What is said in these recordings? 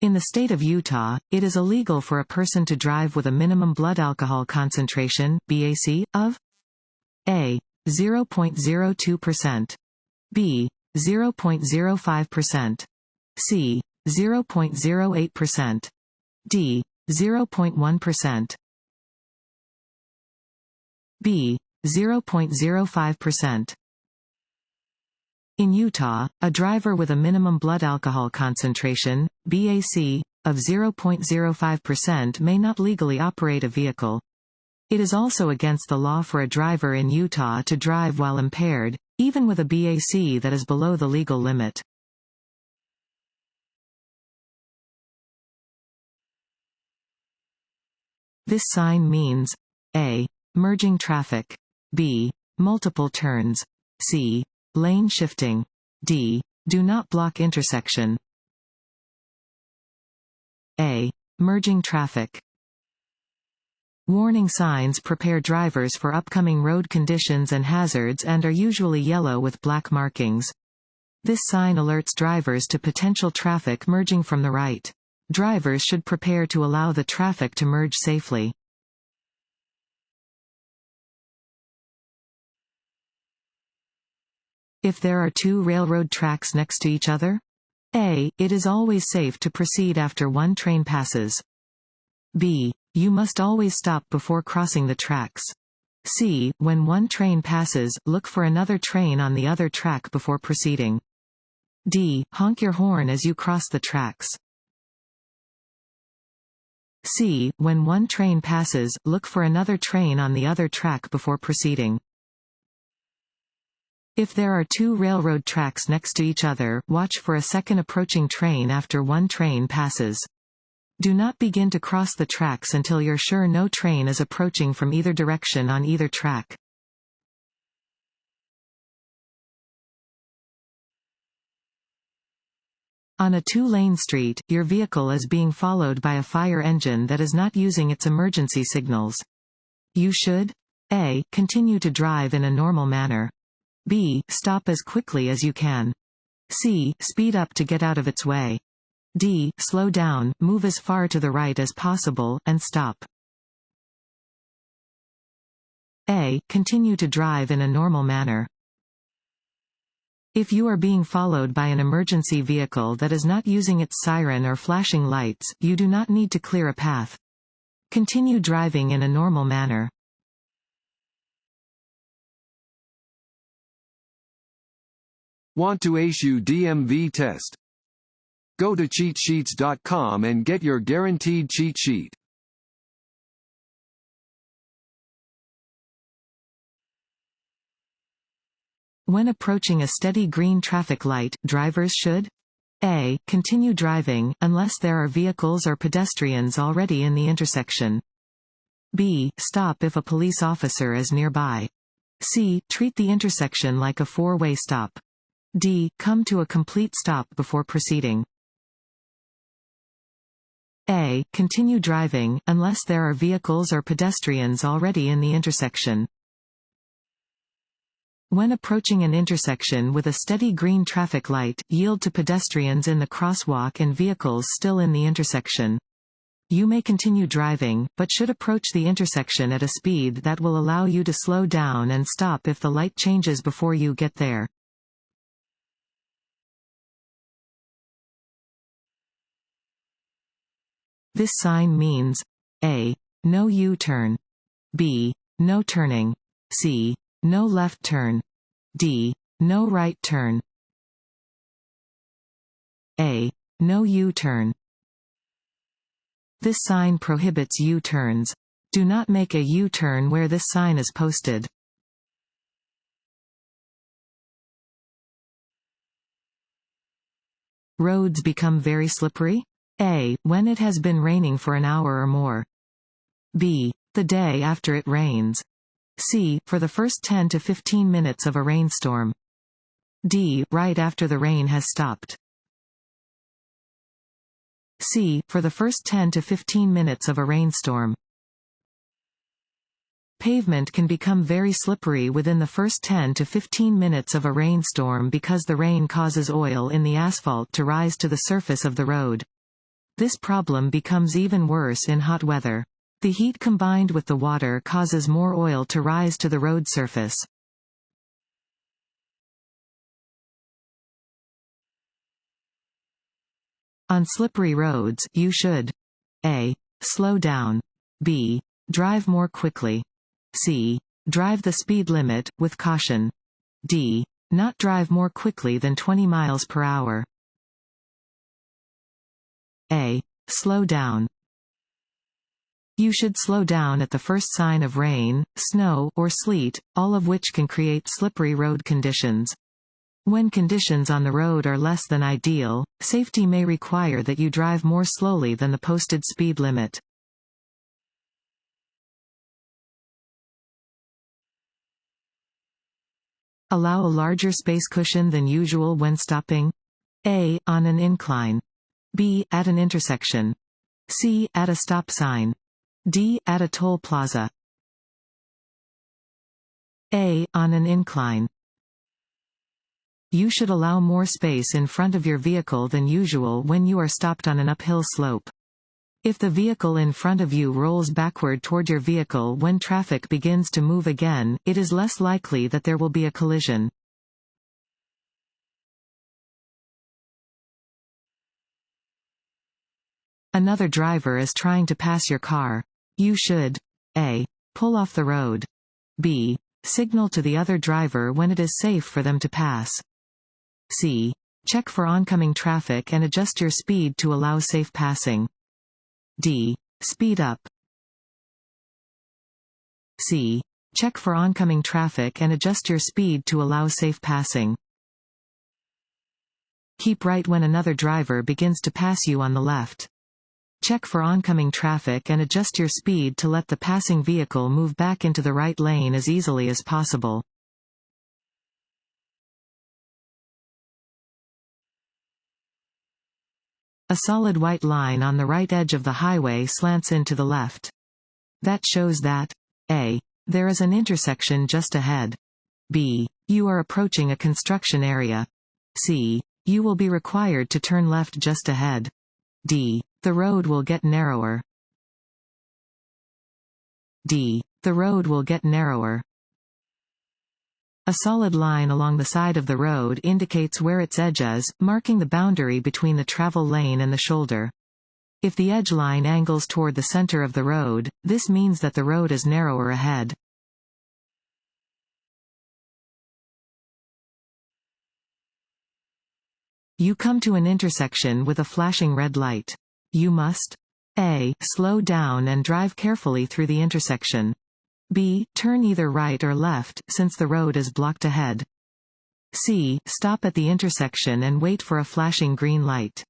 In the state of Utah, it is illegal for a person to drive with a minimum blood alcohol concentration, BAC, of A. 0.02%, B. 0.05%, C. 0.08%, D. 0.1%, B. 0.05%. In Utah, a driver with a minimum blood alcohol concentration, BAC, of 0.05% may not legally operate a vehicle. It is also against the law for a driver in Utah to drive while impaired, even with a BAC that is below the legal limit. This sign means A. Merging traffic, B. Multiple turns, C. Lane shifting, D. Do not block intersection. A. Merging traffic. Warning signs prepare drivers for upcoming road conditions and hazards and are usually yellow with black markings. This sign alerts drivers to potential traffic merging from the right. Drivers should prepare to allow the traffic to merge safely. If there are two railroad tracks next to each other? A. It is always safe to proceed after one train passes. B. You must always stop before crossing the tracks. C. When one train passes, look for another train on the other track before proceeding. D. Honk your horn as you cross the tracks. C. When one train passes, look for another train on the other track before proceeding. If there are two railroad tracks next to each other, watch for a second approaching train after one train passes. Do not begin to cross the tracks until you're sure no train is approaching from either direction on either track. On a two-lane street, your vehicle is being followed by a fire engine that is not using its emergency signals. You should A. Continue to drive in a normal manner. B. Stop as quickly as you can. C. Speed up to get out of its way. D. Slow down, move as far to the right as possible, and stop. A. Continue to drive in a normal manner. If you are being followed by an emergency vehicle that is not using its siren or flashing lights, you do not need to clear a path. Continue driving in a normal manner. Want to issue DMV test? Go to cheatsheets.com and get your guaranteed cheat sheet. When approaching a steady green traffic light, drivers should A. Continue driving, unless there are vehicles or pedestrians already in the intersection. B. Stop if a police officer is nearby. C. Treat the intersection like a four-way stop. D. Come to a complete stop before proceeding. A. Continue driving, unless there are vehicles or pedestrians already in the intersection. When approaching an intersection with a steady green traffic light, yield to pedestrians in the crosswalk and vehicles still in the intersection. You may continue driving, but should approach the intersection at a speed that will allow you to slow down and stop if the light changes before you get there. This sign means A. No U-turn, B. No turning, C. No left turn, D. No right turn. A. No U-turn. This sign prohibits U-turns. Do not make a U-turn where this sign is posted. Roads become very slippery? A. When it has been raining for an hour or more. B. The day after it rains. C. For the first 10 to 15 minutes of a rainstorm. D. Right after the rain has stopped. C. For the first 10 to 15 minutes of a rainstorm. Pavement can become very slippery within the first 10 to 15 minutes of a rainstorm because the rain causes oil in the asphalt to rise to the surface of the road. This problem becomes even worse in hot weather. The heat combined with the water causes more oil to rise to the road surface. On slippery roads, you should A. Slow down. B. Drive more quickly. C. Drive the speed limit, with caution. D. Not drive more quickly than 20 miles per hour. A. Slow down. You should slow down at the first sign of rain, snow, or sleet, all of which can create slippery road conditions. When conditions on the road are less than ideal, safety may require that you drive more slowly than the posted speed limit. Allow a larger space cushion than usual when stopping. A. On an incline. B. At an intersection. C. At a stop sign. D. At a toll plaza. A. On an incline. You should allow more space in front of your vehicle than usual when you are stopped on an uphill slope. If the vehicle in front of you rolls backward toward your vehicle when traffic begins to move again, it is less likely that there will be a collision. Another driver is trying to pass your car. You should A. Pull off the road. B. Signal to the other driver when it is safe for them to pass. C. Check for oncoming traffic and adjust your speed to allow safe passing. D. Speed up. C. Check for oncoming traffic and adjust your speed to allow safe passing. Keep right when another driver begins to pass you on the left. Check for oncoming traffic and adjust your speed to let the passing vehicle move back into the right lane as easily as possible. A solid white line on the right edge of the highway slants in to the left. That shows that A. There is an intersection just ahead. B. You are approaching a construction area. C. You will be required to turn left just ahead. D. The road will get narrower. D. The road will get narrower. A solid line along the side of the road indicates where its edge is, marking the boundary between the travel lane and the shoulder. If the edge line angles toward the center of the road, this means that the road is narrower ahead. You come to an intersection with a flashing red light. You must A. Slow down and drive carefully through the intersection. B. Turn either right or left, since the road is blocked ahead. C. Stop at the intersection and wait for a flashing green light.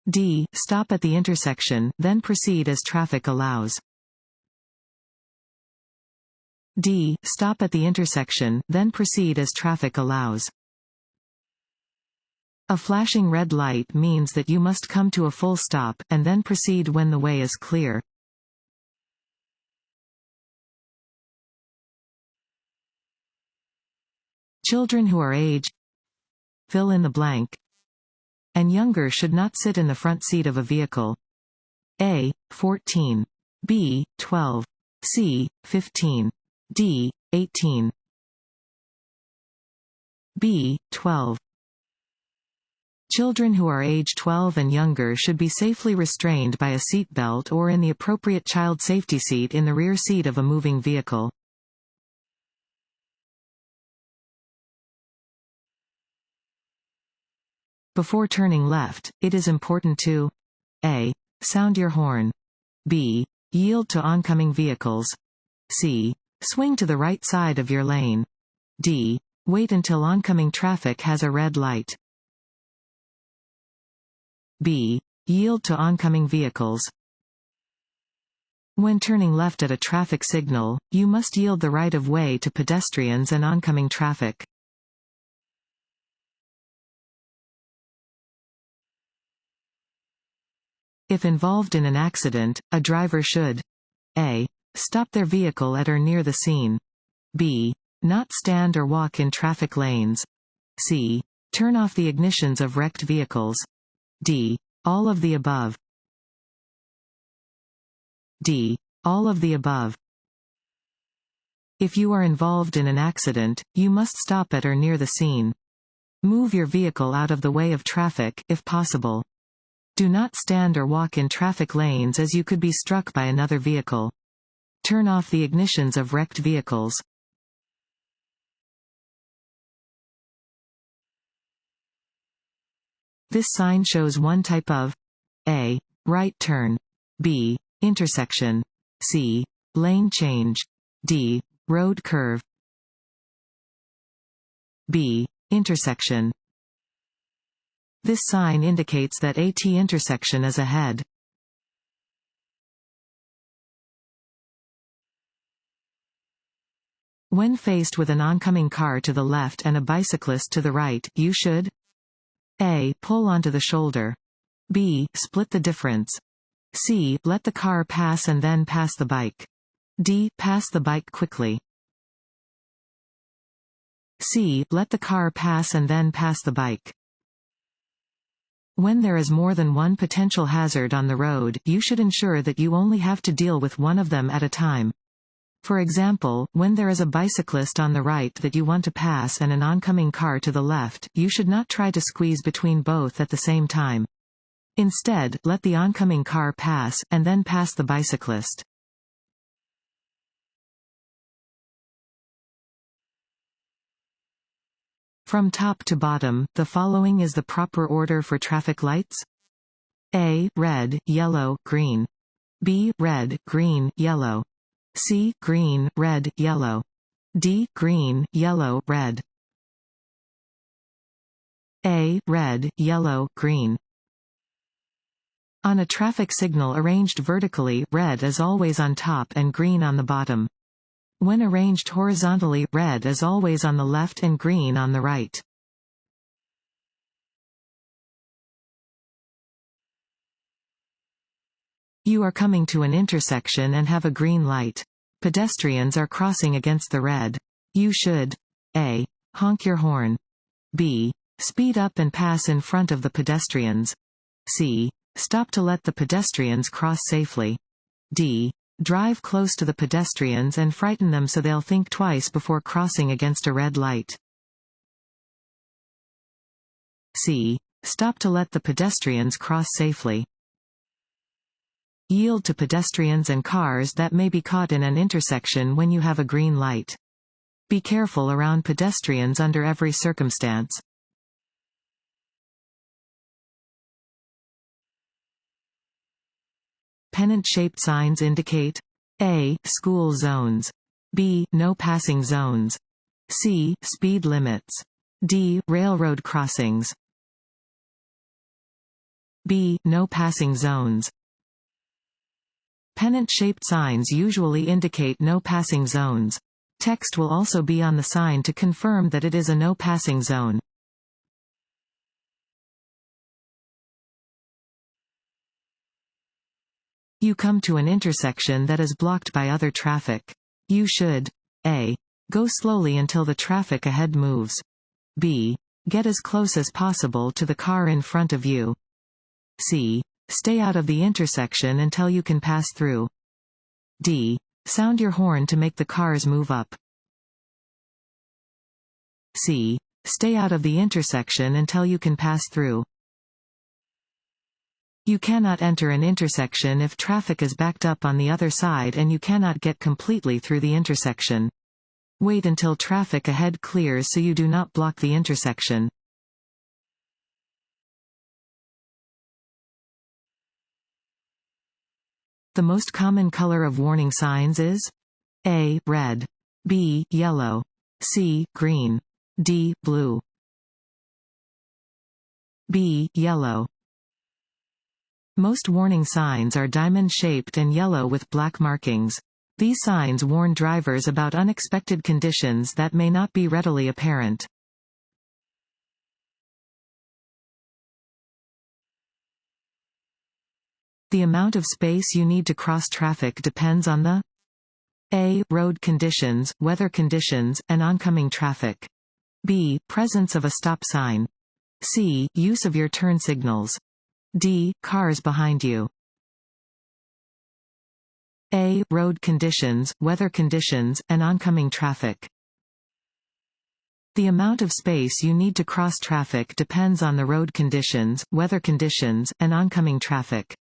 D. Stop at the intersection, then proceed as traffic allows. D. Stop at the intersection, then proceed as traffic allows. A flashing red light means that you must come to a full stop, and then proceed when the way is clear. Children who are age fill in the blank and younger should not sit in the front seat of a vehicle. A. 14. B. 12. C. 15. D. 18. B. 12. Children who are age 12 and younger should be safely restrained by a seat belt or in the appropriate child safety seat in the rear seat of a moving vehicle. Before turning left, it is important to A. Sound your horn. B. Yield to oncoming vehicles. C. Swing to the right side of your lane. D. Wait until oncoming traffic has a red light. B. Yield to oncoming vehicles. When turning left at a traffic signal, you must yield the right of way to pedestrians and oncoming traffic. If involved in an accident, a driver should A. Stop their vehicle at or near the scene. B. Not stand or walk in traffic lanes. C. Turn off the ignitions of wrecked vehicles. D. All of the above. D. All of the above. If you are involved in an accident, you must stop at or near the scene. Move your vehicle out of the way of traffic, if possible. Do not stand or walk in traffic lanes as you could be struck by another vehicle. Turn off the ignitions of wrecked vehicles. This sign shows one type of A. Right turn. B. Intersection. C. Lane change. D. Road curve. B. Intersection. This sign indicates that a T intersection is ahead. When faced with an oncoming car to the left and a bicyclist to the right, you should A. Pull onto the shoulder. B. Split the difference. C. Let the car pass and then pass the bike. D. Pass the bike quickly. C. Let the car pass and then pass the bike. When there is more than one potential hazard on the road, you should ensure that you only have to deal with one of them at a time. For example, when there is a bicyclist on the right that you want to pass and an oncoming car to the left, you should not try to squeeze between both at the same time. Instead, let the oncoming car pass, and then pass the bicyclist. From top to bottom, the following is the proper order for traffic lights. A. Red, yellow, green. B. Red, green, yellow. C. Green, red, yellow. D. Green, yellow, red. A. Red, yellow, green. On a traffic signal arranged vertically, red is always on top and green on the bottom. When arranged horizontally, red is always on the left and green on the right. You are coming to an intersection and have a green light. Pedestrians are crossing against the red. You should A. Honk your horn. B. Speed up and pass in front of the pedestrians. C. Stop to let the pedestrians cross safely. D. Drive close to the pedestrians and frighten them so they'll think twice before crossing against a red light. C. Stop to let the pedestrians cross safely. Yield to pedestrians and cars that may be caught in an intersection when you have a green light. Be careful around pedestrians under every circumstance. Pennant-shaped signs indicate A. School zones. B. No passing zones. C. Speed limits. D. Railroad crossings. B. No passing zones. Pennant-shaped signs usually indicate no passing zones. Text will also be on the sign to confirm that it is a no passing zone. You come to an intersection that is blocked by other traffic. You should A. Go slowly until the traffic ahead moves. B. Get as close as possible to the car in front of you. C. Stay out of the intersection until you can pass through. D. Sound your horn to make the cars move up. C. Stay out of the intersection until you can pass through. You cannot enter an intersection if traffic is backed up on the other side and you cannot get completely through the intersection. Wait until traffic ahead clears so you do not block the intersection. The most common color of warning signs is A. Red. B. Yellow. C. Green. D. Blue. B. Yellow. Most warning signs are diamond-shaped and yellow with black markings. These signs warn drivers about unexpected conditions that may not be readily apparent. The amount of space you need to cross traffic depends on the A. Road conditions, weather conditions, and oncoming traffic. B. Presence of a stop sign. C. Use of your turn signals. D. Cars behind you. A. Road conditions, weather conditions, and oncoming traffic. The amount of space you need to cross traffic depends on the road conditions, weather conditions, and oncoming traffic.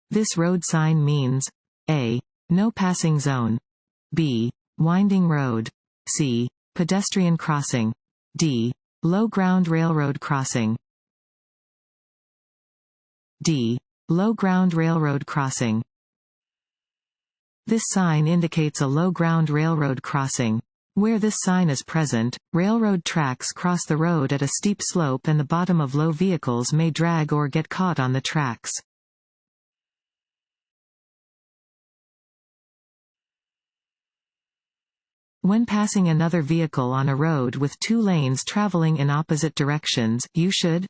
This road sign means A. No passing zone, B. Winding road, C. Pedestrian crossing, D. Low ground railroad crossing. D. Low ground railroad crossing. This sign indicates a low ground railroad crossing. Where this sign is present, railroad tracks cross the road at a steep slope and the bottom of low vehicles may drag or get caught on the tracks. When passing another vehicle on a road with two lanes traveling in opposite directions, you should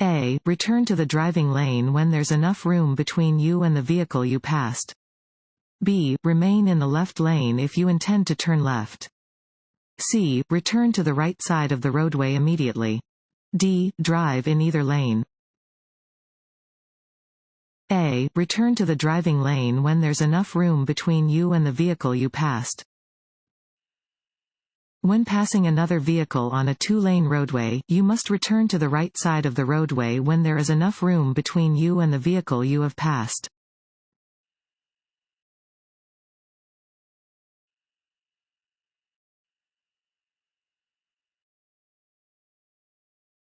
A. Return to the driving lane when there's enough room between you and the vehicle you passed. B. Remain in the left lane if you intend to turn left. C. Return to the right side of the roadway immediately. D. Drive in either lane. A. Return to the driving lane when there's enough room between you and the vehicle you passed. When passing another vehicle on a two-lane roadway, you must return to the right side of the roadway when there is enough room between you and the vehicle you have passed.